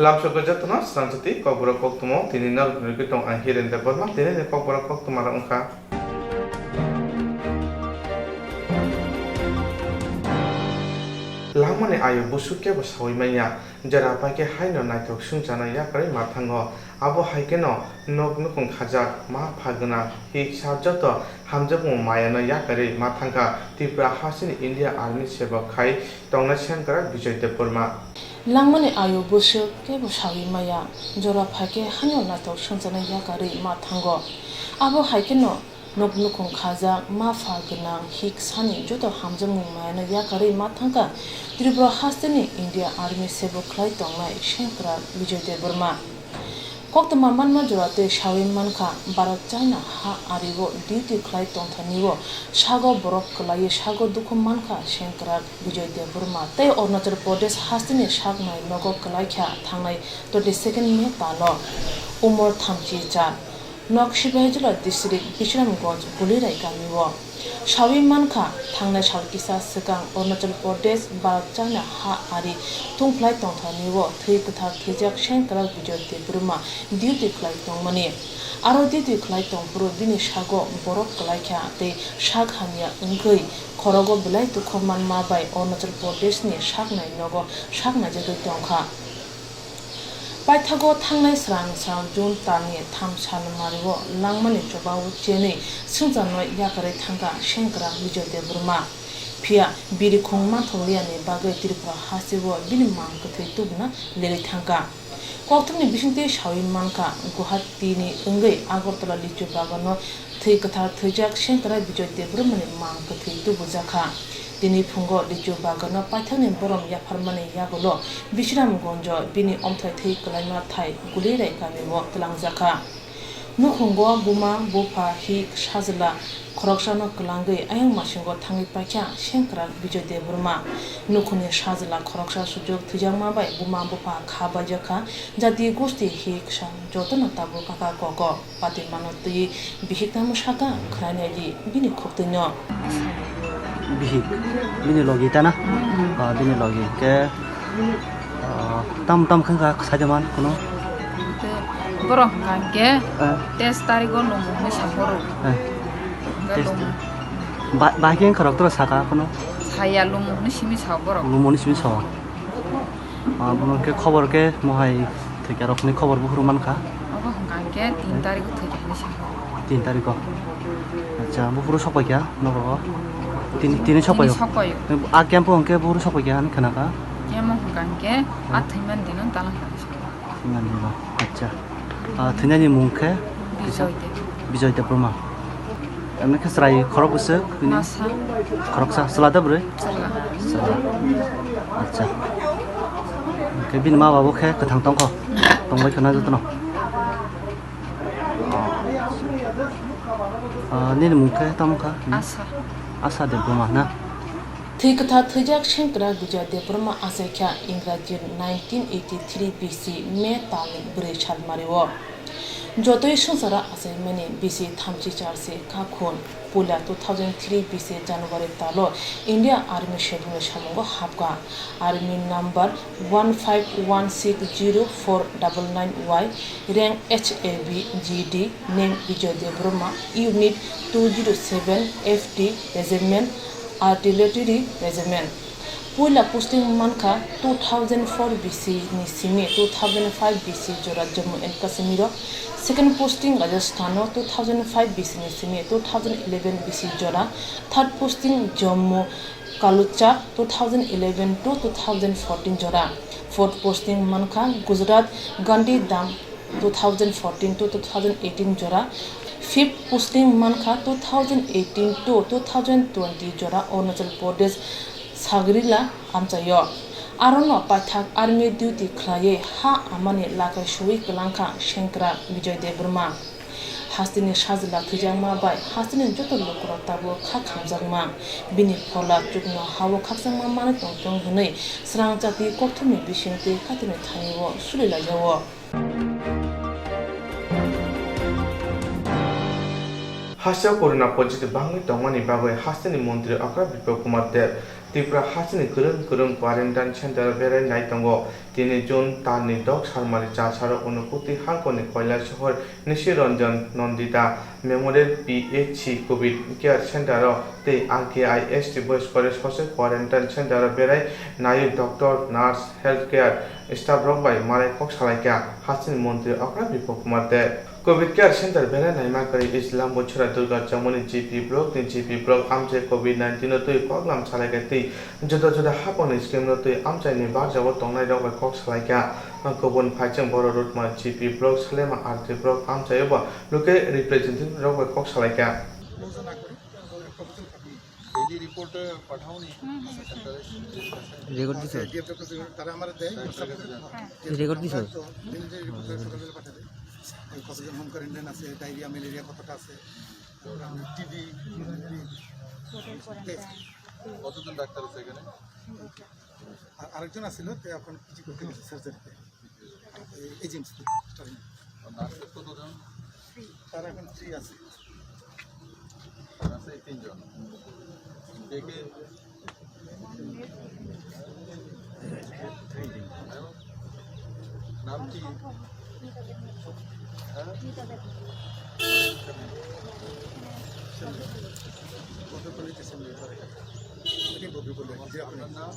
Lamso Gajatuna, Swrangchati, Kokborok Koktwma, Tininal Rikitong and Hirin the Burma, Tinin Kokborok Koktwma Unka. Lamani ayo busuke basawi maya, jara pake haino naitok sungchana yakari matango, abo haikeno, nok nukung khajak, ma phagana, hik sarjoto, hamjabung mayana yakari matanga, Tripura Hasin India Army Seba Kai, Tongna Shankara, Vijay de Burma. Langmani ayo busuk ke busawi maya jora phake hanyo natok sungchana yakari mathango abo haikeno noknukong khaja ma phagna hik sani joto hamjamu mayana yakari mathanga Tripura Hasini India Army Sebo Klai Tongnai Shankara Vijay de Burma Koktwma manma jorate shawi manka Bharat China ha arigo duty Klai Tongthaniwo shago borok klaye shago dukhu manka Shankara Vijay de Burma tei Arunachal Pradesh Hasini shagnai nogo klai kha thangnai 22nd May talo umor thamchi cha Nokshibajula district Bishramganj Bulirai kamiwo shawi manka thangnai salkisa sekang Arunachal Pradesh Bharat China ha ari tungklai tongthaniwo thei kutha thejak Shankara Vijay de Burma duty klai tongmani aro duty klai tongpro bini shago borok klai kha te shag hamya ungkoi khorogo belai tu khoman ma bai Arunachal Pradesh ni shagnai nogo shagna jagoi tongkha Paithago thangnai srang June tani tham san mariwo langmani chobawu chene sungjanoi yakare thanga Shankara Vijay de Burma Pia biri khongma tholiani bagai Tripura hasiwo bini mang kathei tubna lele thanga Koktwmni bisingte shawi manka Guwahati ni ungai Agartala lichu bagano thei katha theijak Shankara Vijay de Burma ni mang kathei tubu jakha Dini Pungo lichu bagano paithani borom yapharmani yagolo Bishramganjo bini omthai thei kalaima thai gulirai kamiwo tlangjaka Nukhungo buma bupa hi shazla khoroksano klangai ayang masingo thangi pakya Shankara Vijay de Burma nukhuni shazla khoroksa sujog thijangma bai buma bupa khaba jaka jati gosti hi kshan jotona tabu kaka koko pati manoti bihiktamu shaka khraneli bini khoktinyo bihik bini logi tana bini logi ke tam khanga sajaman kuno borok kangke test tarigo lomu saporo bagian karakter saka kuno saya lomu simi saporo lumoni simi sawa buno ke khobor ke mohai theke rokni khobor buhruman ka abo kangke 3 tarik theke ni saporo 3 tarik ko acha buhru sopai kya noro tin sopai a kempo ke buhru sopai kya khana ka kemo kangke athaiman dinon talang ngani acha thanyani mungke Vijay de Burma ane ke srai khorok usuk ini khoroksa salada bre acha ke bin ma babu ke kathang tongko tongbai khana jotno nin mungke tamka asa de Burma na Thei katha thejak Shankara Vijay de Burma asekha Ingraji 1983 BC May tali bre chal mariwo Jotoi sungsara asai mani BC thamchi charse kakhon pula 2003 BC January talo India Army schedule shamungo hapka Army number 151604999Y rank HAB GD name Vijay de Burma unit 207 FD regiment Artillery Regiment. Pula posting manka 2004 BC ni simi 2005 BC jora Jammu and Kashmir. Second posting Rajasthan 2005 BC ni simi 2011 BC jora. Third posting Jammu Kalucha 2011 to 2014 jora. Fourth posting manka Gujarat Gandhi Dam 2014 to 2018 jora. Fifth posting manka 2018 to 2020 jora Arunachal Pradesh Sagrila amchayo arono pathak army duty khlaye ha amani lakai shui kalanka Shankara Vijay de Burma hastini shazla thijangma bai hastini joto lokro tabo kha khamjangma bini phola chukna hawo khaksangma mane tongtong hunei Swrangchati Koktwmi bisingte katine thaniwo sulila yawo Hasya Corona positive Bangi Tongmani Bago Hasani Montri Akra Bipo Kumar Dev Tripura hasini kurung quarantine center berai nai tongo tini June tani dok sarmari chasaro unuputi hangkoni koila shahor Nishiranjan Nandita Memorial PHC COVID Care Center te RKIST boys college hose quarantine center berai nai doctor nurse healthcare staff rok bai marai kok salaika hasini montri akra Kokborok de COVID Care Center berai nai makari Islam bochora Durga Jamoni GP Block ni GP Block amche COVID-19 no tui program salaika te joda hapon scheme no tui amchai ni bar jabo tongnai rok bai kok salaika Kobon Phaichang Boro Road ma GP Block Salema RT Block amchai ba local representative rok bai kok salaika এই report পাঠাওনি record দিছো তারা আমাদের দেয় record দিছো সকালে পাঠাবে কতজন home quarantine আছে ডায়রিয়া ম্যালেরিয়া কতটা আছে টিবি কতজন ডাক্তার আছে এখানে আরেকজন আছিল এখন কিছু করতে গেছে সার্জারিতে এজেন্সি নার্সের কতজন তারা এখন 3 আছে আছে 3 জন দেখে নাম কি আপনার নাম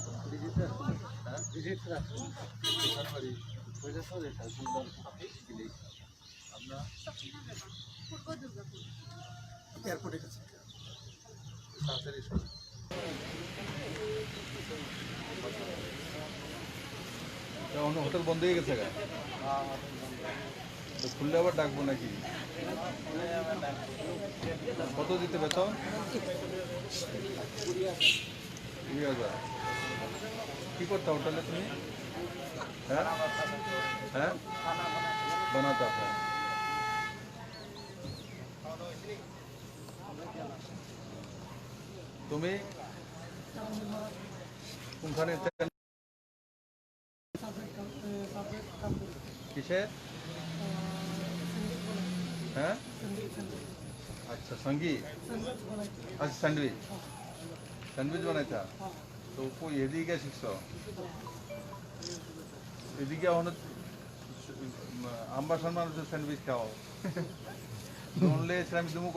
এয়ারপোর্টে গেছে হোটেল বন্ধ হয়ে গেছে তো খুললে আবার ডাকবো নাকি কত দিতে বেতন 20,000 কি করতে হোটেলে তুমি হ্যাঁ হ্যাঁ বানাতা হ্যাঁ তুমি কোনখানে কিসে হ্যাঁ আচ্ছা সঙ্গী আচ্ছা স্যান্ডউইচ বানাইতা তো এদিকে শিখছ এদিকে আম্বা সম্মান স্যান্ডউইচ খাও বললে আমি তুমি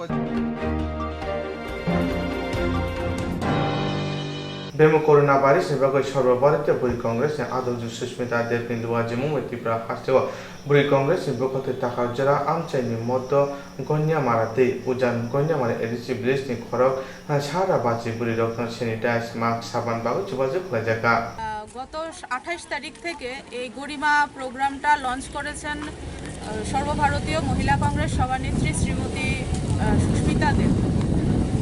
Bemo coronavirus ni bagai sarvabharatiya buri congress ni adogju Sushmita Dev ni luaji mumbai Tripura hastewa buri congress ni bokote taka jara amchai ni moddo gonya marate ujan gonya mare edisi bliss ni khorok sara bachi buri rokno sanitize mask saban bago যোগাযোগ খোলাজাকা গত 28 তারিখ থেকে এই গরিমা প্রোগ্রামটা launch করেছেন সর্বভারতীয় মহিলা কংগ্রেস সভানেত্রী শ্রীমতী সুস্মিতা দেব।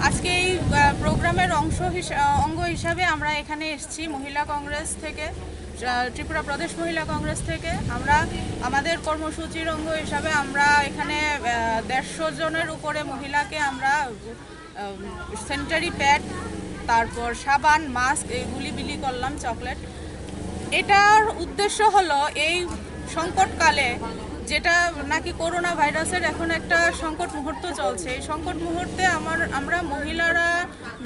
আজকে এই প্রোগ্রামের অঙ্গ হিসাবে আমরা এখানে এসেছি মহিলা কংগ্রেস থেকে ত্রিপুরা প্রদেশ মহিলা কংগ্রেস থেকে আমরা আমাদের কর্মসূচির অঙ্গ হিসাবে আমরা এখানে 150 জনের উপরে মহিলাকে আমরা স্যানিটারি প্যাড তারপর সাবান মাস্ক এগুলি বিলি করলাম চকলেট। এটার উদ্দেশ্য হলো এই সংকটকালে যেটা নাকি করোনা ভাইরাসের এখন একটা সংকট মুহূর্ত চলছে এই সংকট মুহূর্তে আমরা মহিলারা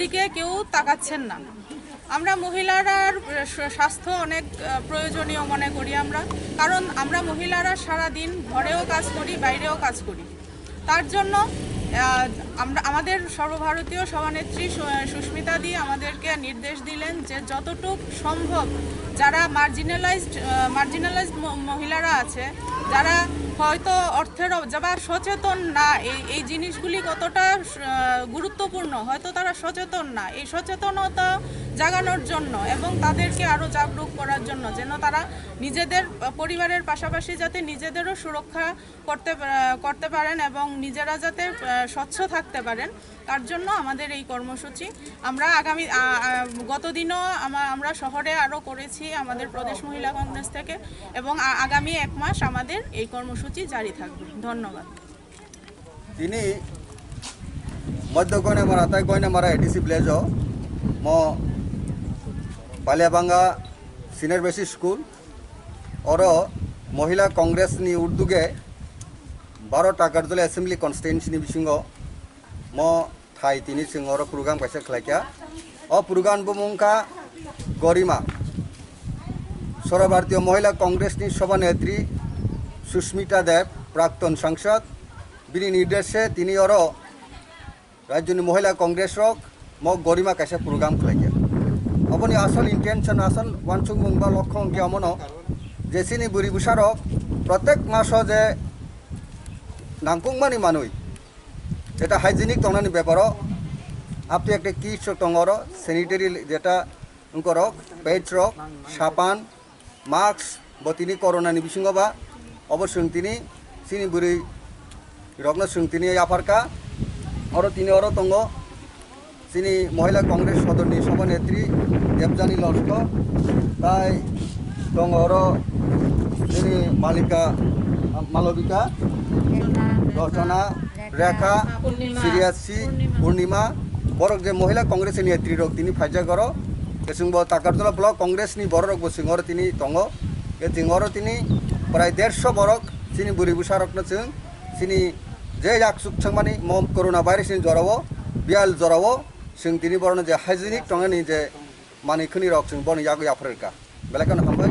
দিকে কেউ তাকাচ্ছেন না। আমরা মহিলারার স্বাস্থ্য অনেক প্রয়োজনীয় মনে করি আমরা, কারণ আমরা মহিলারা সারাদিন ঘরেও কাজ করি বাইরেও কাজ করি। তার জন্য আমাদের সর্বভারতীয় সভানেত্রী সুস্মিতা দি আমাদেরকে নির্দেশ দিলেন যে যতটুকু সম্ভব যারা মার্জিনালাইজড মহিলারা আছে, যারা হয়তো অর্থের যারা সচেতন না এই জিনিসগুলি কতটা গুরুত্বপূর্ণ হয়তো তারা সচেতন না, এই সচেতনতা জাগানোর জন্য এবং তাদেরকে আরও জাগরুক করার জন্য যেন তারা নিজেদের পরিবারের পাশাপাশি যাতে নিজেদেরও সুরক্ষা করতে পারেন এবং নিজেরা যাতে স্বচ্ছ থাকতে পারেন, তার জন্য আমাদের এই কর্মসূচি। আমরা গত দিনও আমরা শহরে আরও করেছি আমাদের প্রদেশ মহিলা কংগ্রেস থেকে এবং আগামী 1 মাস আমাদের এই কর্মসূচি জারি থাকবে। ধন্যবাদ। তিনি মধ্য গয়নামারা তাই গয়নামারা এডিসি ভিলেজ ম বালিয়াবাঙ্গা সিনিয়র বেসিক স্কুল और महिला कांग्रेस नि उद्योगे 12 टाकारजले एसेंब्ली कन्स्टिट्युएन्सी नि बिसिङाव म थाई तिनि सिङाव प्रोग्राम कायसा खलायका अ प्रोग्राम बुमुंका गरिमा सर्वभारतीय महिला कांग्रेसनि सभानेत्री सुष्मिता देव प्राक्तन सांसद बिनि निर्देशे तिनी और राज्यनि महिला कांग्रेस रक मग गरिमा कैसे प्रोग्राम खालाया अपनी आसल इंटेंशन आसल वानसुं मुंबा लक्ष्य अंकिया मनो जेसिनी बुरी बुसारक प्रत्येक मास जे नांगपुंगमानि मानुई जेटा हाइजेनिक तंगनानि बेपारो आपनि एकटा किट्स तंगरो सैनिटारि जेटा उनकरक पेज रक सापान मास्क बतिनी कोरोनानि बिसिङावबा अवश्य तिनी सिनी बुरी रग्न सुंतिनी आफारका और तिनी और तंगो सिनी महिला कांग्रेस सदरनि सभानेत्री देबजानी लस्कर ताई दङ और सिनी मालिका मालविका रचना रेखा सिरियासी पूर्णिमा बरक जे महिला कांग्रेस नेत्री रक तिनी फाइजा करो केसिंग ताकारतला ब्लक कांग्रेस नि बरक बसिंगर तिनी दङ ए जिंगर तिनी प्राय 150 बरक सिनी बुरी बुसारक न जों सिनी जे याकसुक छंगमानि मम कोरोना भाइरस नि जरावो बियाल जरावो जों तिनी बरन जे हाइजेनिक तंगनि जे मानि खनि रक जों बन यागो याफरका बेलाकन हामबाय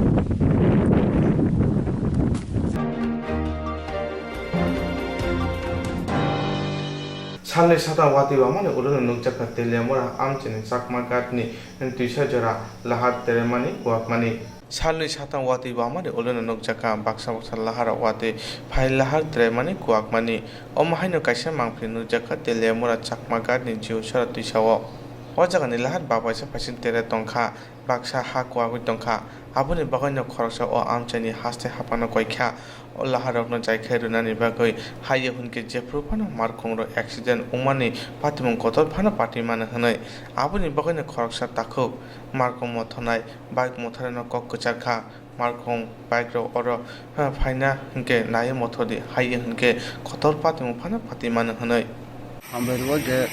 साननै साथाम वातिबा माने उरुन नुकजाखा तेलियामरा आमचेनि चाकमागातनि तुइसा जरा लाहार तेरेमानि कोकमानि साननै साथाम वातिबा माने उरुन नुकजाखा बाक्सा बाक्सा लाहार वाति फाइल लाहार तेरेमानि कोकमानि अमाहायनो काइसा मांफ्रि नुकजाखा तेलियामरा चाकमागातनि जिउ सरा तुइसाओ o jagani lahat babaisa paisin tere tongkha baksa ha kwagui tongkha aboni bagano khoroksa o amchani haste hapano koikha o laharokno jaikhai runani bagoi haye hunke jepro phano markhongro accident umani patimong kotor phano patimana hanai aboni bagano khoroksa takhuk markhong mothonai bike mothareno kokkucharkha markhong bike ro oro phaina hunke naye mothodi haye hunke kotor patimong phano patimana hanai amberwo je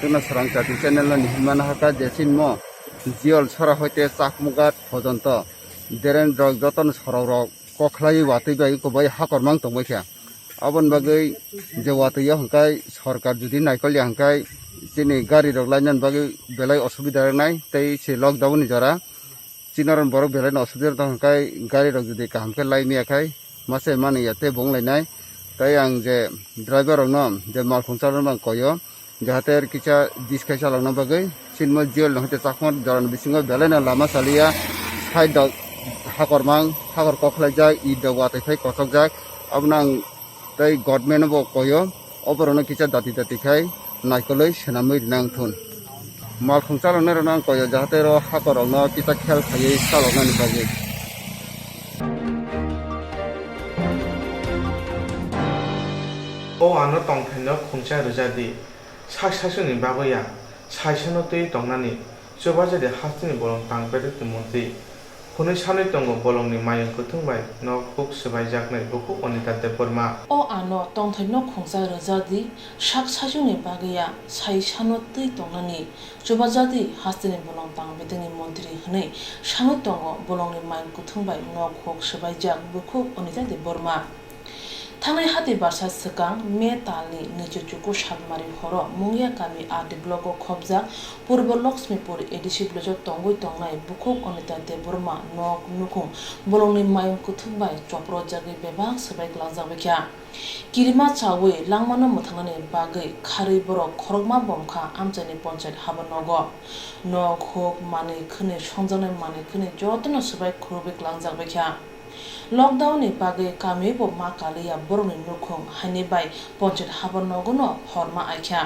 tuna Swrangchati channel ni himana haka jesin mo jiol sara hoite chakmugat pojonto deren rok joton sororok kokhlai watui bai ko bai hakor mang tongbai kha abon bagai je watui hangkai sarkar judi naikol hangkai chini gari rok lainan bagai belai osubida nai tei se lockdown ni jara chinaron borok belai osubida hangkai gari rok judi kahamke laimi akai mase mani yate bonglainai tai ang je driver rok no je malkhungcharon mang koyo jahate kicha diskai chalangna bagai sinmo jiol nohte chakmar jaran bisingo belena lama salia side hakormang hakor kokhlaijak id watai phai kosokjak abnang tai government bo koyo oborno kicha dati dati khai naikoloi senamoi nang thun mal khungchalone nang koyo jahate ro hakorno kicha khel khayei chalogna ni bagai o ano tongkhaino khungcha rujadi सासुनि बाबैया साइसनो तै तंनानि जोबा जदि हास्तिनि बलं तांबेदि मन्त्रि खुनै सानै दङ बलंनि मायं कुथुंबाय न cook सबाय जागनाय बुकु Anita Debbarma o ano tongthaino khungsa rajadi saisuni bagaiya saisano tei tongnani joba jadi hastini bolong tangbedini mantri hnei sanoi tongo bolongni main kuthungbai no khok sbai jak buku onita deborma थांनाय हाथि Barça सिगां मे तालनि निजुजुगु सातमारि हर मुंगिया गामि आदि block खबजा पूर्व Laxmipur ADC block तंगै तंनाय बुखुक Anita Debbarma नक नुखुं बलंनि मायं कुथुंबाय चप्र जागै बेबां सबाय ग्लांजाबैख्या किरिमा चावै लांमानो मोथांनानै बागै खारै बरक खरगमा बमखा आमजानि पन्चायत हाबनग नक होक मानै खनै संजानाय मानै खनै जतन सबाय खुरबै ग्लांजाबैख्या लकडाउन नि बागै कामे बो मा कालिया बरनि नुखुं हानि बाय पन्चायत हाबन नगनो हरमा आख्या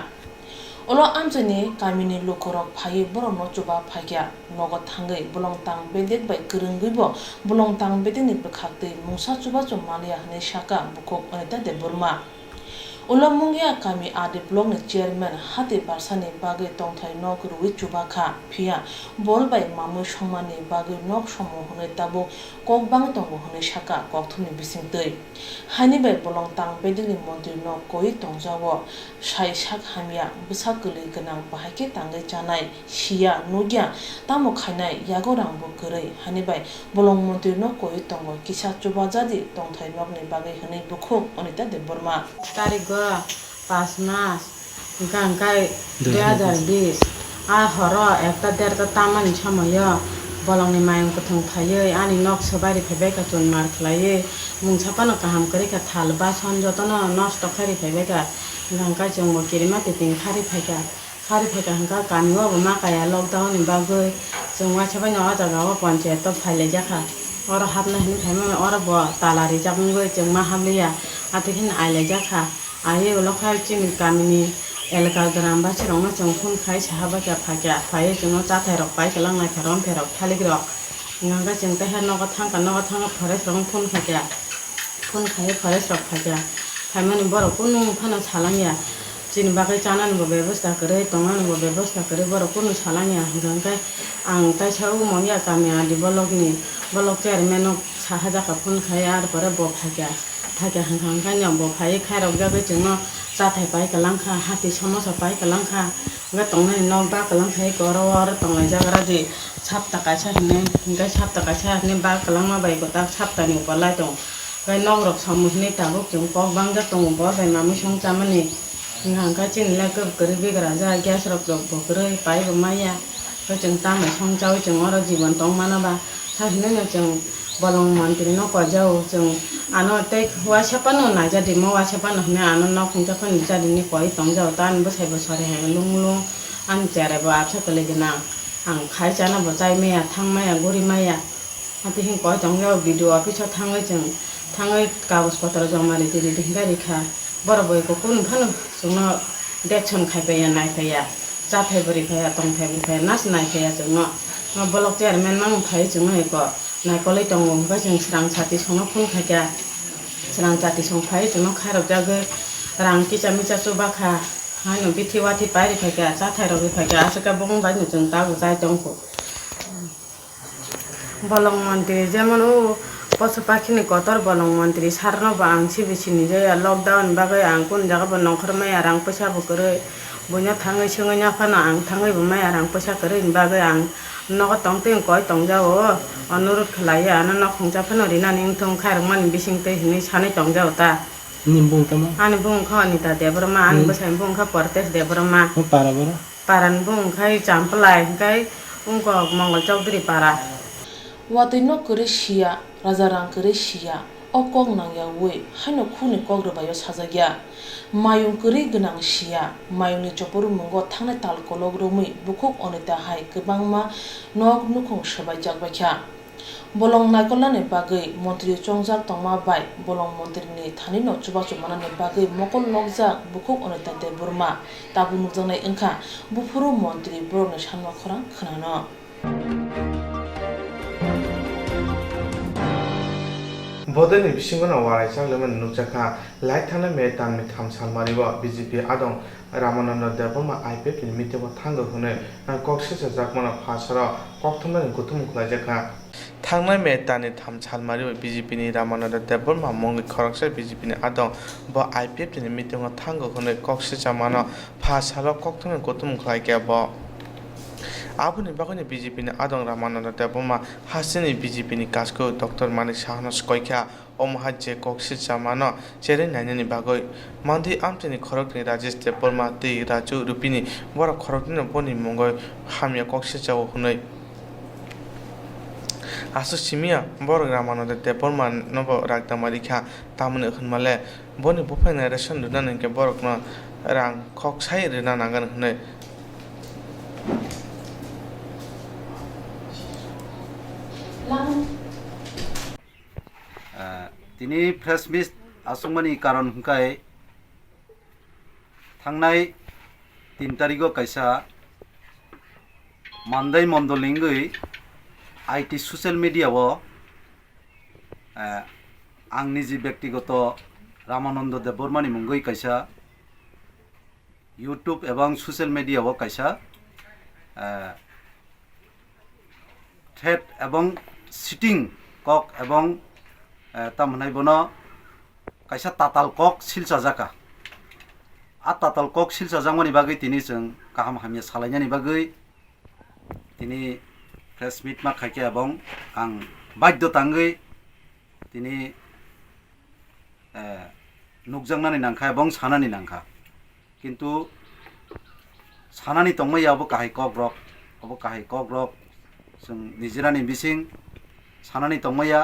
ओलो आमजनि कामिनि लोकरक फायै बर नचुबा फाग्या नगद थांगै बुलं तां बेदेक बाय गोरोंगैबो बुलं तां बेदेनि बखातै मुसा चुबा जमालिया हने शाका बुखक अनिता देबरमा ओलो मुंगिया कामी आदि ब्लक नि चेयरमैन हाते बारसानि बागै तंथाय नक रुइ चुबाखा फिया बल बाय मामु समानि बागै नक समो हने Tabo kokbang tongo hone shaka kokthumni bisingtei hani bai bolong tang bedini mantri no koi tongjawo sai sak hamia busak gele ganang bahake tangai chanai sia nogya tamo khainai yagorang bo gorei hani bai bolong mantri no koi tongo kisa chuba jadi tongthai nokni bagai hone bukhuk onita deborma तारिख 5 मास गांगाय 2020 आ हर एकटा देरता तामानि समय bolongni mayong kutung phaye ani nok sobari phebe ka chun mar khlaye mung chapano kaham kari ka thal ba son jotono nosto khari phebe ka gangka chung mo kirima te ting khari pheka hangka kanwa ma kaya lockdown ni bagoi chung wa chaba no jaga wa panchayat to phaile jakha or hapna hin phame or bo talari jangoi chung ma hamliya atihin aile jakha aye lokhal chim kamini elka gram ba chirong ma chung phun khai chaba ka phakya phaye chung cha thai rok pai kalang na kharom pherok thalik rok nganga chung ta ha no ka thang forest rong phun khakya phun khai forest rok phakya phamani boro kunu phana chalangya chin bagai chanan bo ব্যবস্থা করে tongan bo ব্যবস্থা করে boro kunu chalangya nganga ang ta chau mongya kamya di bolok chairman ok sahaja ka phun khai ar pore bo phakya hangka nyam bo phai khai rok jagai chung cha thai pai kalang kha hati samosa pai kalang kha ga tongnai nok ba kalang khai goro ar tonglai jagra ji chap ta ka cha ne ga chap ta ka cha ne ba kalang ma bai ko ta chap ta ni palai tong ga nok rok samus ni ta bo chung ko bang ja tong bo bai ma mi song cha mani ngangka chin la ko kari bi gra ja gas rok bo kre pai bo maya ga chung ta mai song chau chung or jiban tong mana ba tha ne chung bolong mantri no ko jau chung ano te wa chapano na ja di mo wa chapano ne ano no khung cha khon ja di ni koi tong jau tan bo sai bo sare ha lung an chare bo apsa kale jana ang khai cha na bo chai me ya thang ma ya gori ma ya ati hin koi tong jau video office thangai chung thangai kagus patro jama ri ti di gari kha bor boy ko kun phano chung dekchon khai pe ya nai pe ya cha thai bori pe ya tong thai pe nas nai pe ya chung no bolok chairman mang phai chung ai ko nai ko le tong ba chung Swrangchati song phun khakya Swrangchati song phai chung kharok jage rang ki chami cha chu ba kha hanu bithi wati pai ri khakya cha thai ro bi khakya asaka bong ba nu chung ta bu chai tong ko bolong mantri jemon o পশু পাখিনি কতর বলং মন্ত্রী সারনো বা আংছি বিছিনি যে lockdown বাগৈ আং কোন জায়গা বো নখর মায়া রাং পয়সা বো করে বইনা থাঙै সঙ্গै নাফানো আং থাঙै বো মায়া রাং পয়সা করে বাগৈ আং নগ তংতে কয় তংজাও অনুরোধ খালাयो আনো নখ খংচা ফানো রিনা নিং থং খাইরং মানি বিसिंते हिनै सानै तंजाव ता nimbung tama ani bung kha ni ta debrama ani bosai bung kha portes debrama para bara paran bung khai champlai kai ungko mongol chowdhury para watui no kore shia rajarang kore shia okong nang ya we haino khuni kogra bayo sajagya mayung kore gnang shia mayung ni choporu mungo thane tal kolog romui bukhok onita hai kebangma nok nukhong sabai jagbakha bolong naikolani bagai montri chongjak tongma bai bolong montri ni thani no chuba chumanani bagai mokol nokjak bukhok onita te burma tabu nukjanai engkha bufuru montri boroni sanma khorang khnano bodeni bisingono warai changlemen nukjaka laithana me tanmi thamsal maribo BJP adong Ramananda Deborma IPF ni mitebo thango hune koksisa jakmana phasara Koktwma ni gutum khlajaka thangnai me tani thamsal maribo BJP ni Ramananda Deborma mongi khoraksa BJP ni adong bo IPF ni mitebo thango hune koksisa mano phasara Koktwma ni gutum khlajaka bo abuni bagoni BJP ni adong Ramananda Deborma hasini BJP ni kasko Dr. Manik Sahanos koikha omhajje koksisa mano chere nainani bagoi mandi amtini khorokni Rajesh Deborma ti Raju Rupini bora khorokni boni mongoi hamya koksisa hunoi asu simia bor Ramananda Deborma nobo rakdamari kha tamune hunmale boni bufena ration dunan ke borokno rang khoksai rena nangan hunoi তিনি press meet আসংমানি কারণ হুকাই থাংনাই 3 তারিখও কাইসা মানদাই মন্ডলিঙ্গই IT social মিডিয়াও आंनि जि व्यक्तिगत Ramanand देबबर्मानि मुंगै कायसा YouTube एवं social मीडियाव कायसा thread एवं sitting कक एवं तामनाय बनो कायसा ताताल कक सिलसा जाका आ ताताल कक सिलसा जांगमानि बागै तिनि जों गाहाम हामिया सालायनायनि बागै तिनि प्रेस मिट मा खायके एवं आं बाध्यतांगै तिनि नुकजांनानै नांखा एवं सानानि नांखा किन्तु सानानि तंमायाबो काहाय कक रक जों निजिरानि बिसिं सानानै दंमैया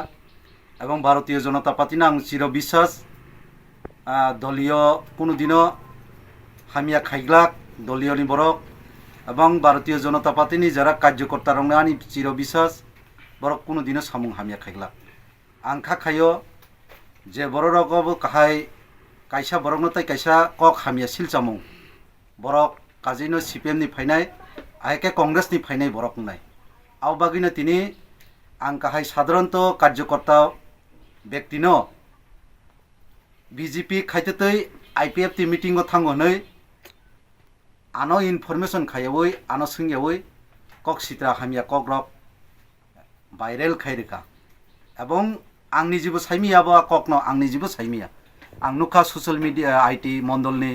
এবং ভারতীয় জনতা পার্টি আং চির বিশ্বাস দলীয় কোনোদিনও হামিয়া খাইগ্লাক দলীয়নি বরক এবং ভারতীয় জনতা পার্টিনি যারা কার্যকর্তা রংনা আনি চির বিশ্বাস বরক কোনোদিনও সামুং হামিয়া খাইগ্লাক আং খাখাयो যে বড় রকম কাহাই কাইসা বরক নতাই কাইসা কক হামিয়া সিলচামুং বরক কাজিনো সিপিএমনি ফাইনাই আইকে কংগ্রেসনি ফাইনাই বরক নাই আও বাগিনো তিনি আং কাহাই সাধারণত কার্যকর্তা ব্যক্তিनो বিজেপি খাইতেতৈ আইপিএফ টি মিটিং থাঙ্গनै আনো ইনফরমেশন খাইয়াवै আনো सोंयावै কক সিত্রা হামিয়া কক রক ভাইরাল খাইরেকা এবং आंनि जेबो साइमियाबो ककनो आंनि जेबो साइमिया आं नुखा ससियेल मिडिया आईटी मण्डलनि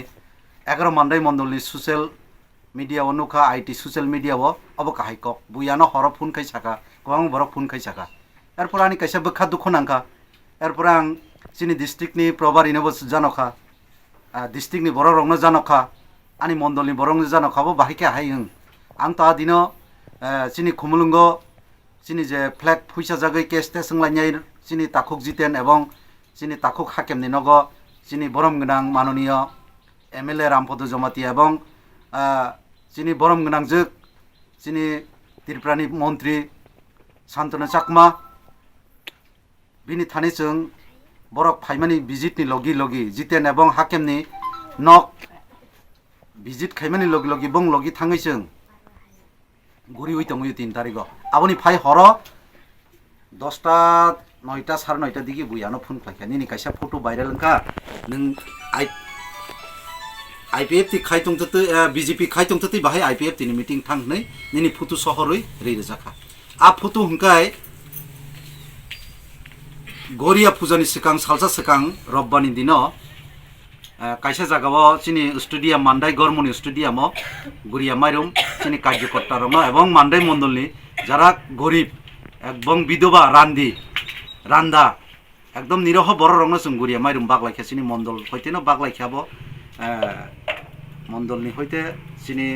11 मान्दाय मण्डलनि ससियेल मिडिया नुखा आईटी ससियेल मिडिया अब काहाय कक बुयानो हर फुन खाइ साका गोबां बरक फुन खाइ साका एरपर आनि काइसा बोखा दुखु नांखा एरपर आं जोंनि डिस्ट्रिक्टनि प्रभारीनोबो जानखा डिस्ट्रिक्टनि बर रंनो जानखा आनि मण्डलनि बरंनो जानखाबो बाहायके हायं आं ता दिनो जोंनि खुमलुंग जोंनि जे फ्लेग फैसा जागै केस टेस्ट लायनाय जोंनि ताकुक जितेन एवं जोंनि ताकुक हाकेमनि नग जोंनि बरम गोनां माननीय एमएलए रामपद जमाती एवं जोंनि बरम गोनां जोग जोंनि त्रिपुरानि मन्त्री शान्तनु चाकमा बिनि थानै जों बरक फाइमानि भिजिटनि लगी लगी जितेन एवं हाकेमनि नक भिजिट खाइमानि लगी लगी बं लगी थाङै जों गुरि हई दङ 3 तारिख आबनि फाइ हर 10टा 9टा 9:30 दिगे बुयानो फन खाइखा निनि काइसा फटो भाइराल का नों आईपीएफ ति खाइतंग तते बीजेपी खाइतंग तते बाहाय आईपीएफ तिनि मिटिं थांनै निनि फटो सहरै रेजाखा आ फटो हुंकाय गरिया फुजानि सिकां सालसा सिकां रब्बानि दिनो काइसा जागाव चिनि स्टेडियाम मान्दाय गरमनि स्टेडियाम गुरिया माइरम चिनि कार्यकर्ता रंग एवं मान्दाय मण्डलनि जारा गरीब एकदम विधवा रान्दी रान्दा एकदम निरह बर रंग जों गुरिया माइरम बागलायखा चिनि मण्डल हयतेनो बागलायखाबो मण्डलनि हयते चिनि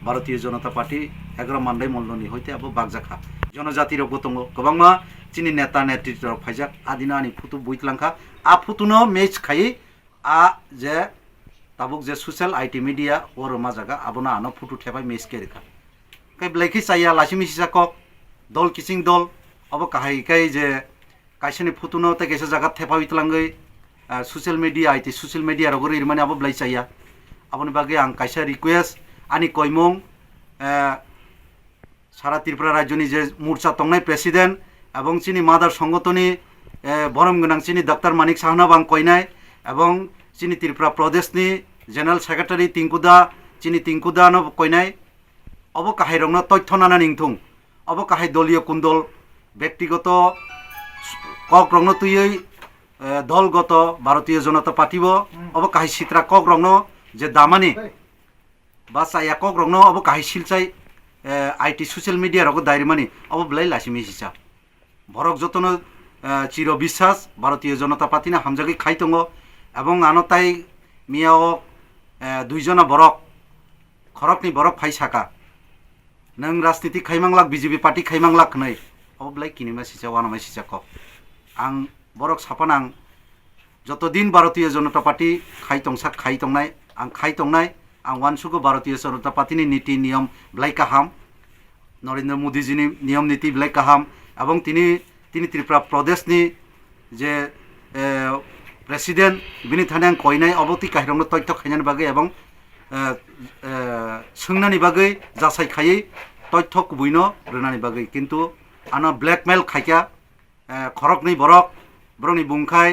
भारतीय जनता पार्टी 11 मान्दाय मण्डलनि हयते आबो बागजाखा जनजाति रग दङ गोबांमा चिनि नेता नेतृत्व फाइजाक आदिना आनि फटो बुइतलांखा आ फटोनो मैच खाइ आ जे ताबुक जे सोशल आईटी मीडिया और माजागा आबना आनो फटो थेबाय मेस केरका कै ब्लेखि साया लासिमि सिसाक दल किसिं दल अब काहाय कै जे काइसनि फटो न ते केसा जागा थेबा बितलांगै social media IT social media रगो इरमाने अब ब्लाई साया आबनि बागे आं काइसा रिक्वेस्ट आनि कयमं सारा त्रिपुरा राज्यनि जे मोर्चा तंनाय प्रेसिडेंट एवं चिनि मादार संगठननि बरम गोनां चिनि डॉक्टर मानिक साहना बां कयनाय एवं चिनि त्रिपुरा प्रदेशनि जेनेरेल सेक्रेटारि तिंकुदा चिनि तिंकुदा न कयनाय अब काहाय रंनो तथ्य नाना निंथुं अब काहाय दलीय कुंडल व्यक्तिगत कक रंनो तुयै दलगत भारतीय जनता पार्टी अब काहाय सित्रा कक रंनो जे दामानि बासा या कक रंनो अब काहाय सिलचाय आईटी सोशल मीडिया रगो दायरिमानि अब ब्लाई लासिमि हिसाब भरक जतन चिर বিশ্বাস भारतीय जनता पार्टी ना हामजागै खाइ दङ एवं आनताय मियाव दुइजना बरक खरकनि बरक फाइ साका नों राजनीति खाइमांलाक बीजेपी पार्टी खाइमांलाक नै अब ब्लाई किनिमा सिसा वानामा सिसाक आं बरक सापान आं जत दिन भारतीय जनता पार्टी खाइ तंनाय आं वानसुको भारतीय जनता पार्टी नि नीति नियम ब्लाई काहाम नरेंद्र मोदी जी नि नियम नीति ब्लाई काहाम एवं तिनी त्रिपुरा प्रदेशनि जे प्रेसिडेंट बिनि थाने आं कयनाय अबति काहिरंनो तथ्य खायनानि बागै एवं सोंनानि बागै जासाय खायै तथ्य कुबैनो रोनानि बागै किन्तु आना ब्लैकमेल खायका खरकनि बरक बरंनि बुंखाय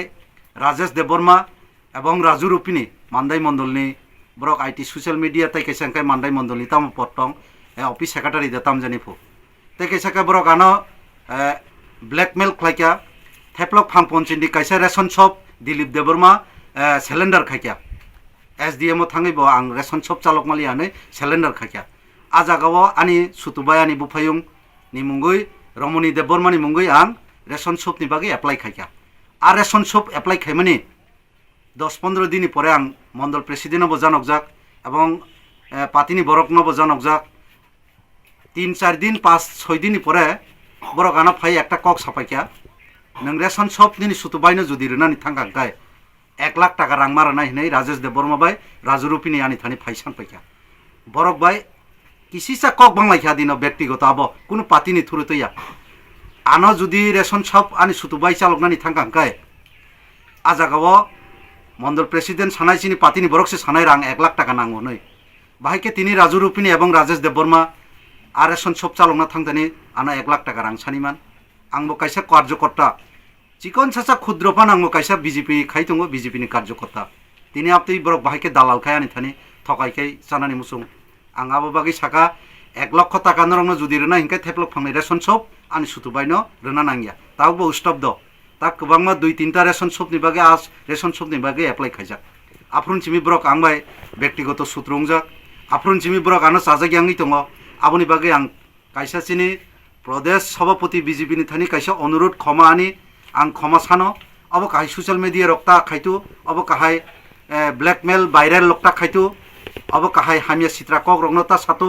राजेश देबबर्मा एवं राजु रुपिनि मान्दाय मण्डलनि बरक आईटी सोशल मीडिया तै कैसांखाय मान्दाय मण्डलनि ताम पट्टं ऑफिस सेक्रेटारि देताम जानिफु तै कैसांखाय बरक आनो ब्लैकमेल खायका थेपलक फां पन्चिनि कैसा रेशन शप दिलीप देबबर्मा सिलेंडर खायका एसडीएम थाङैबो आं रेशन शप चालक मालियानै सिलेंडर खायका आ जागाव आनि सुतुबायानि बुफायुं नि मुंगै रमणी देबबर्मानि मुंगै आं रेशन शप नि बागै एप्लाई खायका आ रेशन शप एप्लाई खायमानि 10-15 दिन परे आं मंडल प्रेसिडेंट बो जानकजाक एवं पार्टीनि बरकनबो जानकजाक 3-4 দিন 5-6 দিন পরে borok ana phai ekta kok sapaikya nang ration shop nini sutubaino judi rwnani thangkangkai 1 lakh taka rang marana hinai Rajesh Deborma bai Rajurupini ani thani phaisan paikya borok bai kisisa kok banglaikya dino ব্যক্তিগত abo kuno patini thurutya ano judi ration shop ani sutubai chaloknani thangkangkai ajagao মন্ডল president সানাইছিনি পাতিনি বরকসে সানাই রাং 1 লাখ টাকা নাঙ্গো নই বাহাইকে তিনি রাজুরুপিনি এবং রাজেশ দেববর্মা আর রেশন সব চালকনা থাংতানি আনা 1 লাখ টাকা রাং সানিমান আংবো কাইসা কার্যকর্তা চিকন সাসা ক্ষুদ্রপান আংবো কাইসা বিজেপি খাইতঙ্গো বিজেপিনি কার্যকর্তা তিনি আপনি বরক বাহাইকে দালাল খায়ানি থানি থকাইকাই জানানি মুসুং আংআবো বাগি সাকা 1 লক্ষ টাকা নরংনো যদি রনা হিংকাই থেপলক ফাংনি রেশন সব আনি সুতুবাইনো রনা নাঙ্গিয়া তাওবো স্তব্ধ তা গোबांमा 2-3টা রেশন শপনি বাগে আজ রেশন শপনি বাগে এপ্লাই খাইজাক আফরুন চিমি ব্রক আংবাই ব্যক্তিগত সূত্রংজাক আফরুন চিমি ব্রক আনো সাজাগি আংই দङ আবনি বাগে আং কাইসা চিনি প্রদেশ সভাপতি বিজেপি নি থানি কাইসা অনুরোধ ক্ষমা আনি আং ক্ষমা সানো অব কাহাই সোশ্যাল মিডিয়া রক্তা খাইতু অব কাহাই ব্ল্যাকমেল ভাইরাল লকটা খাইতু অব কাহাই হামিয়া সিত্রা কক রংনতা সাতু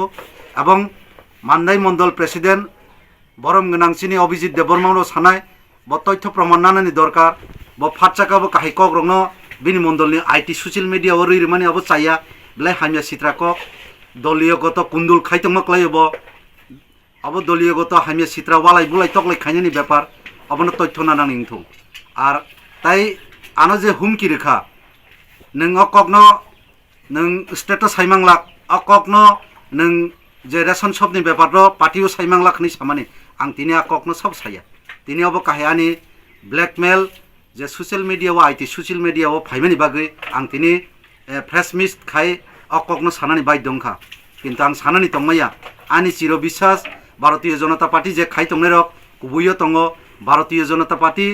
এবং মান্দাই মন্ডল প্রেসিডেন্ট বরম গনাং চিনি অভিজিৎ দেববর্মানো সানাই ব তথ্য প্রমাণ নানানি দরকার ব ফাটচাকাবো কাহাই কক রংনো বিনি মন্ডলনি আইটি সোশ্যাল মিডিয়া ওর রিমানি অব চাইয়া ব্লাই হামিয়া সিত্রা কক দলীয়গত কুন্দুল খাইতংমাক্লাইব অব দলীয়গত হামিয়া সিত্রা ওয়ালাই বুলাই তকলাই খাইনানি ব্যাপার অবনো তথ্য নানানি ইংথু আর তাই আনো যে হুমকি রেখা নং অককনো নং স্টেটাস হাইমাংলাক অককনো নং যে রেশন শপনি ব্যাপার পার্টিও সাইমাংলাকনি সামানি আং তিনি অককনো সব সাইয়া তিনি অব কাহায়ানি ব্ল্যাকমেল যে সোশ্যাল মিডিয়া ও আইটি সোশ্যাল মিডিয়া ও ফাইমানি বাগৈ আং তিনি ফ্রেশ মিস খাই অককনো সানানি বাই দংখা কিন্তু আং সানানি তংমাইয়া আনি চির বিশ্বাস ভারতীয় জনতা পার্টি যে খাই তংনে রক কুবুইও দङ ভারতীয় জনতা পার্টি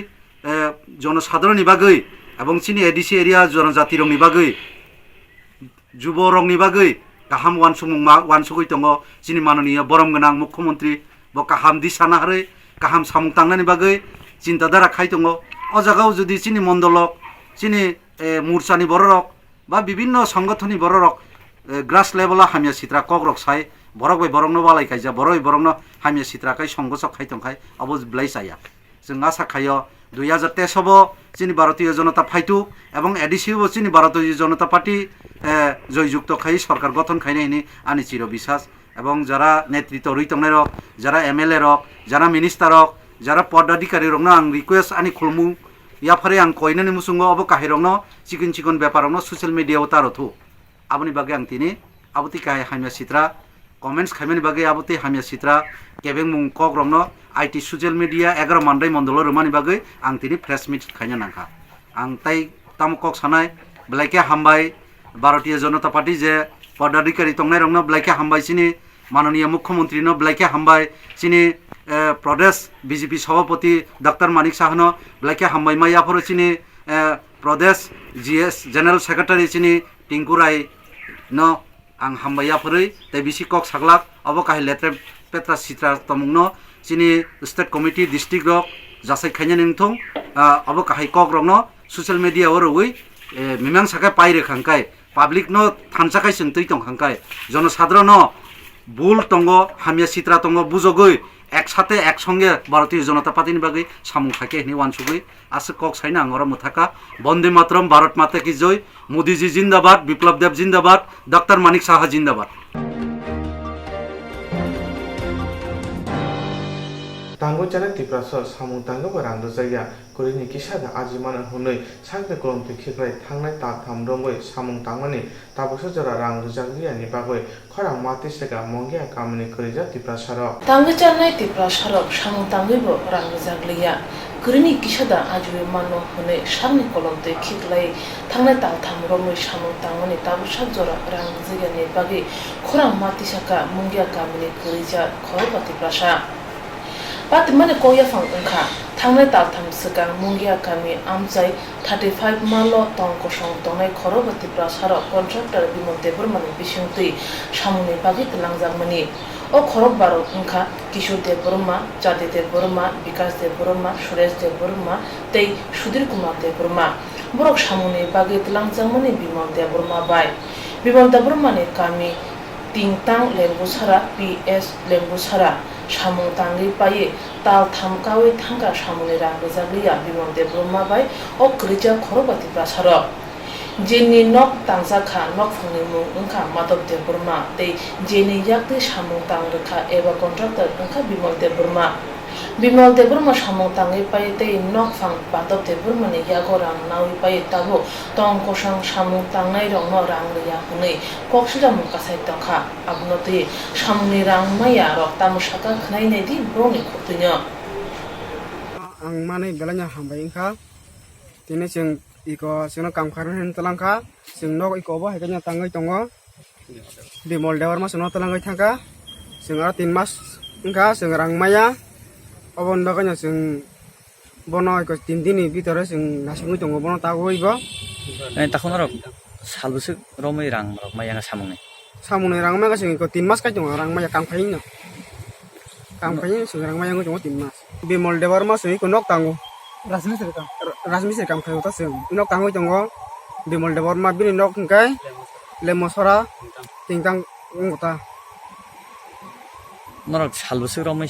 জনসাধারণনি বাগৈ এবং চিনি এডিসি এরিয়া জনজাতি রংনি বাগৈ যুব রংনি বাগৈ গাহাম ওয়ানসুগৈ দङ চিনি মাননীয় বরম গনাং মুখ্যমন্ত্রী ব গাহাম দিশা নাহাरै গাহাম সামুং তাंनायनि बागै চিন্তাধারা খাই দङ অজাগাও যদি চিনি মন্ডলক চিনি মুরসানি বড়রক বা বিভিন্ন সংগঠননি বড়রক গ্রাস লেভেলা হামিয়া সিত্রা ককরক সাই বরক বাই বরংনো বালাই খাইজা বরই বরংনো হামিয়া সিত্রা খাই সংগঠক খাই দंखाय অবজ ব্লাই চাইয়া जों आशा खायो 2023 চিনি ভারতীয় জনতা ফাইটু এবং এডিসিও চিনি ভারতীয় জনতা পার্টি জয়যুক্ত খাই সরকার গঠন খাইনাইনি আনি চির বিশ্বাস এবং যারা নেতৃত্ব রইতংনাই রক যারা এমএলএ রক যারা মিনিস্টার রক যারা পদাধিকারী রংনো আং রিকোয়েস্ট আনি খুলমু ইয়াফারে আং কইনানি মুসুঙ্গ অব কাহি রংনো চিকন চিকন ব্যাপার রংনো সোশ্যাল মিডিয়াও তারথু আবনি বাগে আং তিনি আবতি কাহি হামিয়া সিত্রা কমেন্টস খাইমানি বাগে আবতি হামিয়া সিত্রা কেবেং মুং কক রংনো আইটি সোশ্যাল মিডিয়া 11 মান্দাই মন্ডল রমানি বাগে আং তিনি প্রেস মিট খাইনা নাংখা আং তাই তাম কক সানাই ব্লাইকে হামবাই ভারতীয় জনতা পার্টি যে পদাধিকারী তংনাই রংনো ব্লাইকে হামবাই চিনি মাননীয় মুখ্যমন্ত্রী নো ব্লাইকে হামবাই চিনি প্রদেশ বিজেপি সভাপতি ডক্টর মানিক সাহানো ব্লাইকে হামবাই মাইয়াফর চিনি প্রদেশ জিএস জেনারেল সেক্রেটারি চিনি টিঙ্কু রায় ন আং হামবাইয়াফরই তাই বিসি কক সাগলাক অব কাহি লেত্রে পেত্রা সিত্রা তমুংনো চিনি স্টেট কমিটি ডিস্ট্রিক্ট রক যাচাই খাইনা নিংথং অব কাহি কক রংনো সোশ্যাল মিডিয়া ওর ওই মিমাং সাকায় পাইরে খাংকাই পাবলিক নো থানসাকাই চিন্তই দं খাংকাই জনসাধারণ বুল দङ হামিয়া সিত্রা দङ বুজগৈ একসাথে একসঙ্গে ভারতীয় জনতা পার্টিনি বাগৈ সামুং থাকে হিনি ওয়ানসুগৈ আছে কক সাইনা আঙর মুথাকা বন্দে মাতরম ভারত মাতা কি জয় মোদীজি জিন্দাবাদ বিপ্লব দেব জিন্দাবাদ ডক্টর মানিক সাহা জিন্দাবাদ tango jana tipraso samung tango barang dojaya korini kisada ajimana hunoi sakne kolom te khikrai thangnai ta thamrongoi samung tangmani taboso jara rang dojagriya ni bagoi khora mati sega mongya kamni korija tiprasaro tango jana tiprasaro samung tangibo rang dojagliya korini kisada ajimana hunoi sakne kolom te khiklai thangnai ta thamrongoi samung tangmani taboso jara rang dojagriya ni bagoi khora mati sega mongya kamni korija khora tiprasa But mane koya fang ungkha thangnai tal tham sikang mungya kami amchai 35 malo tong kosong tongnai khorobati prasaro contractor bimonte burmani bisungtui samuni bagi telangjangmani o khorok baro ungkha kishore dev burma chadi dev burma vikas dev burma suresh dev burma tei sudir kumar dev burma borok samuni bagi telangjangmani bimonte burma bai bimonte burmani kami tingtang lembusara PS lembusara samung tangi paye tal thamkawi thangka samunira rezagliya bimonde brahma bai o krija khorobati prasara jeni nok tangjakha nok phangni mung ungkha madopde burma tei jeni yakte samung tangrekha eba contractor ungkha bimonde burma Bimal Deburma samung tangi pai tei nok phang badop Deburma ni yagorang nawi pai tabo tong kosang samung tangai rong no rang liya hunei koksida mung kasai tongkha abnoti samungni rang maya rok tamusaka khnai nei di broni khotnya ang manai belanya hambai ingkha tini sing iko sino kam kharan hen talangkha sing nok iko ba hekanya tangai tongo Bimal Deburma sino talangai thangka sing ar 3 mas ingkha sing rang maya Obon bakanya sing bono iko 3 dini bitore sing nasingu tongo bono tagoibo takon rok salbusuk romai rang rok maya nga samungne rang maya sing iko 3 mas ka tongo rang maya kangpai no kangpai sing rang maya ngo 3 mas Bimal Deburma sing iko nok tango rasmi se kam khayo ta sing nok tango tongo Bimal Deburma bini nok ngkai lemosora tingtang ngota norok salbusuk romai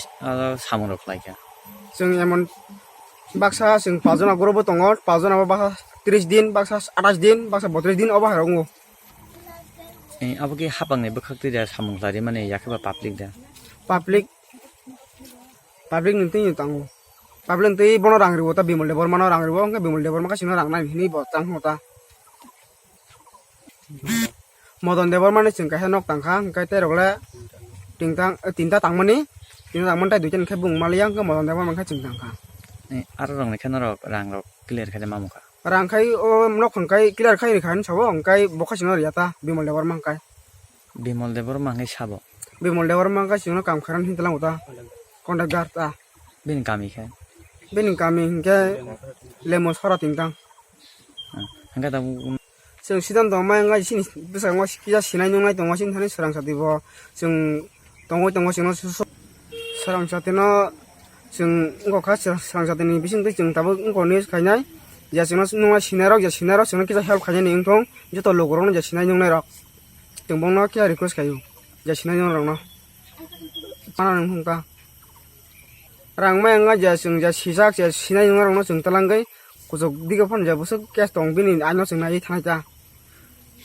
samung rok laika sing emon baksa sing pajona gorobo tongo pajona baksa 30 din baksa 28 din baksa 32 din oba harongo aboki hapang ne bakhakti da samung lari mane yakaba public da public ninti tango public ti bono rang ribo ta Bimal Deburma no rang ribo ka Bimal Deburma ka sino rang nai ni bo tang hota modon Deburma ni sing ka henok tangkha kai te rogle tinta tangmani tinta tangman tai dujan kai bung maliang ka modon Deburma ka ching tangkha ar rong ne khanorok rang rok clear khade mamuka rang kai o nok kai clear kai ni khan sabo kai bokha sino riata Bimal Deburma kai Bimal Deburma ngai sabo Bimal Deburma ka sino kam kharan hin talang uta kontraktor ta bin kami kha bening kami ke lemos hora tingtang hangga ta sing sidan dong mai ngai sini bisa ngos kia sinai nungai dong sin thani Swrangchati bo sing tongo sing no Swrangchati no sing ngo kha Swrangchati ni bising te sing tabo ngo ni khainai ya sing no nungai sinarok sing kita help khainai ni ingtong joto logorong ja sinai nungai rok tingbong no kia request kayu ja sinai nungai rok no mana nung ka rang mai nga ja sing ja sisak ja sinai nungai rok no sing talangai kujok diga phon ja busuk cash tong bini ano sing nai thai ta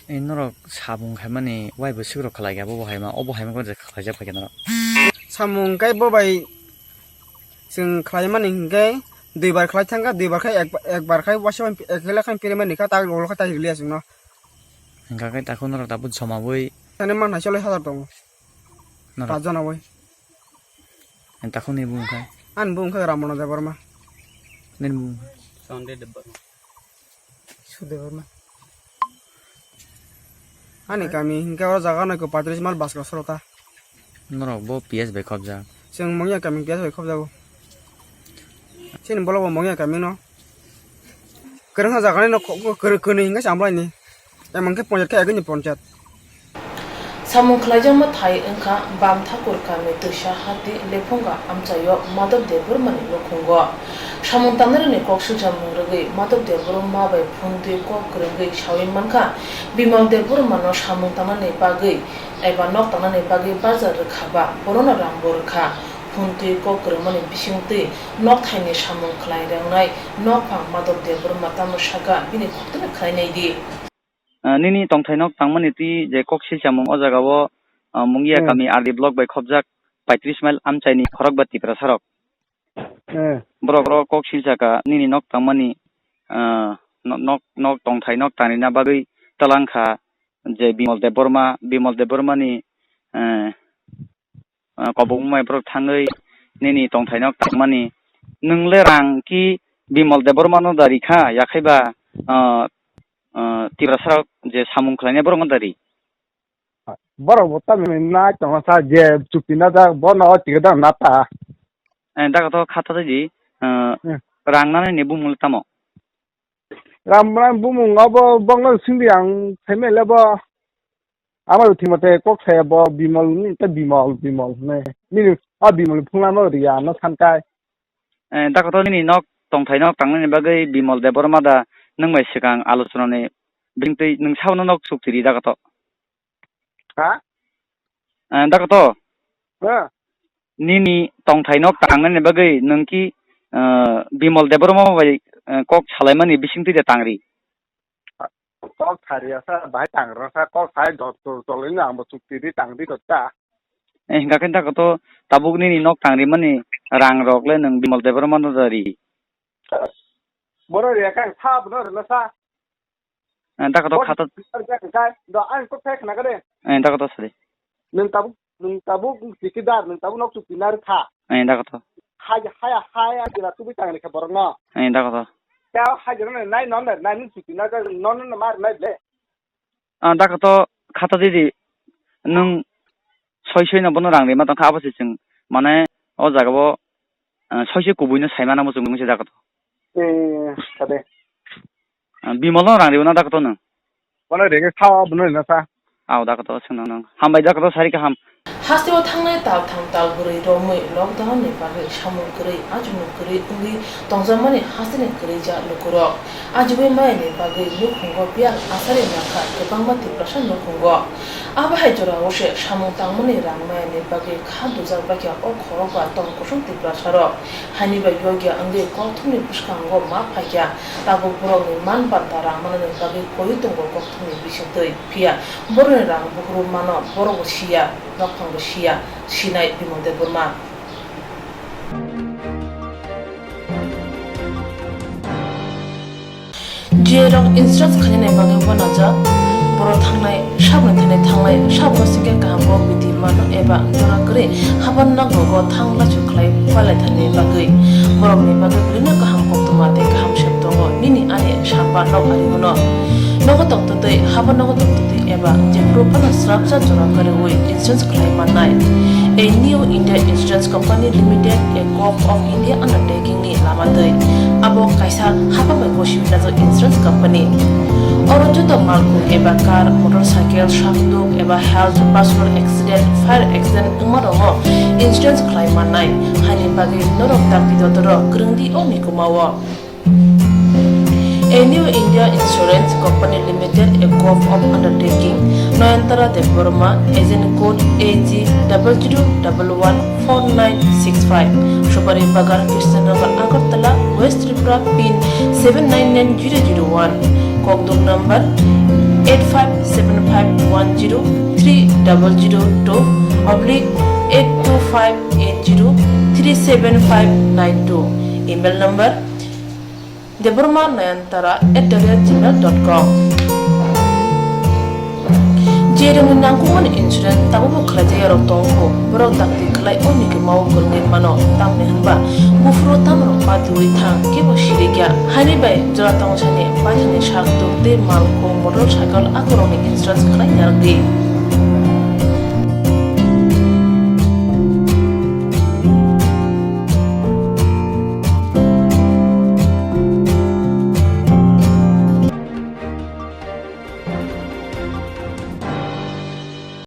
norok sabung khaimani wai busuk rok khalai ga bo haima obo haima ko khaja phage norok samung kai bo bai sing khlai mani ngai 2 bar khlai thanga 2 bar khai ek bar khai wasam ekela khan pire mani ka ta rol kha ta hilia sing no hangga kai takon norok tabu joma boi tane man hasole hazar tong norok pajana boi takon ni bung khai an bung kha Ramana Deburma nen bung Deburma ani kami hingga ora jaga no ko 35 mal bas ka sorota norok bo PS be khobja sing mongya kami pias bai khop jago sin bolo mongya kami no kereng jaga no ko kene hinga samlai ni emang ke ponjat ka agni ponjat samung khlajang ma thai engkha bam thakur kami tusha hati lephonga amchayo madop Deburma ni lokhongo samung tanare ni koksu jamung rege madop Deburma bai phunde kok krenge shawi manka Bimal Deburma no samung tanane bagai eba nok tanane bagai bazar khaba borona rambor kha phunte kok kremani bisingte nok thaini samung khlai rangnai nok phang madop Deburma tamushaka bini khotna khlainai di nini tongthainok tangmani ti je koksil chamung o jaga o mungia kami ardi block by khobjak 35 mile amchaini khorokbati prasarok borok koksil jaka nini nok tangmani nok tongthainok tanina bagui talangkha je Bimal Deburma ni kobongmai brok thangoi nini tongthainok tangmani nungle rang ki Bimal Deburma no dari kha yakhaiba tibrasarok je samung khlaine borong dari borok botta na tong sa je chupina da bono tigda nata da to khata ji rangna ne bumul tamo ram bumung abo bonglo sindi ang theme lebo amar thimate kok se bo Bimal ni ta Bimal ne ni Bimal phungla no riya no sankai da to ni nok tongthainok tangni bagai Bimal Deburma da nangmai sikang alochona ne bringtei nung sauna nok suktiri da to ha Dakato Ha. nini tongthainok tangmani bagai nungki bimol debormo bai kok chalaimani bisingti de tangri Kok thari asa bai tang rasa kok thai dot to lin ang bo chukti di tang di ta. hingga kenta kato tabuk nini nok tangri mani rang rokle nung bimol debormo no dari Boro ria kan tha bo no sa. Dakato khata Kai do an kok thai khna ka de. Dakato sari Nung tabu tikidar nung tabu nok chukti nar tha. Dakato Haya jira tu bi tang ni ka bor no. Dakato Ya haja na nai non na nai chukti na ka non na mar nai le. Dakato khata didi nung soisoi na bono rangri ma tong kha abasi chung mane o jaga bo soisoi kubuino saimana mo chung mungse dakato Kade. bimol no rangri na dakato nung Boro ria ka tha bo no na sa. aw dakato chung nung hambai dakato sari ka ham 하스티오 탕나에 탕tal 그레이 로모이 록다운 네파게 샤모 그레이 아주노 그레이 우리 동자만이 하스네 그레이자 노코로 아주베 마에 네파게 노콩고 비아 아사레 나카 대방마티 프라션 노콩고 아바하이 조라 오셰 샤모 땅문이 랑마에 네파게 카도자바게 오 코로가 동 고숑 티프라샤로 하니바 요기 안게 코투니 부스칸고 마파게 따고 부로니 만바타라 마네 네파게 고이동고 코투니 비신도이 피아 보르네랑 부그로 마노 보로고 시야 럭팡고 시야 시나이 비몬데 burma Jerong instance khane bagi wanaja boro thangnai shabne thane thangnai shabno singe kaham biti mano eba jora kre haban na gogo thangla chuklai pale thane bagi boro ni bagi brina kaham koktwma te kaham sheptongo nini ani shamba no ari gono nogo tokte haban nogo tokte eba jepro pana structure jora kare oi instance khlai manai a new India Insurance Company Limited a Corp of India undertaking ni lamadai abo kaisa haba mai goshi nazo insurance company oro joto malku eba car motorcycle shafduk eba health personal accident fire accident umarongo insurance claim manai hani bagi norok takti dotoro grungdi omi kumawo A new India Insurance Company Limited, a Corp of Undertaking, Noyantara de Burma, agent code AG00114965, Shubari Bagar, Krishnagar, Agartala, West Tripura, PIN 799001, Kokborok number 85751030/82580375592, email number deburmanayantara@gmail.com Jerong nangkuman insurance tabu khlaje yarok tongko borok dakti khlai oni ke mau kurni mano tamne hanba bufro tamro patui thang ke bo shirigya hani bai jora tong chane pathani shak to te malko motorcycle akoroni insurance khlai yardi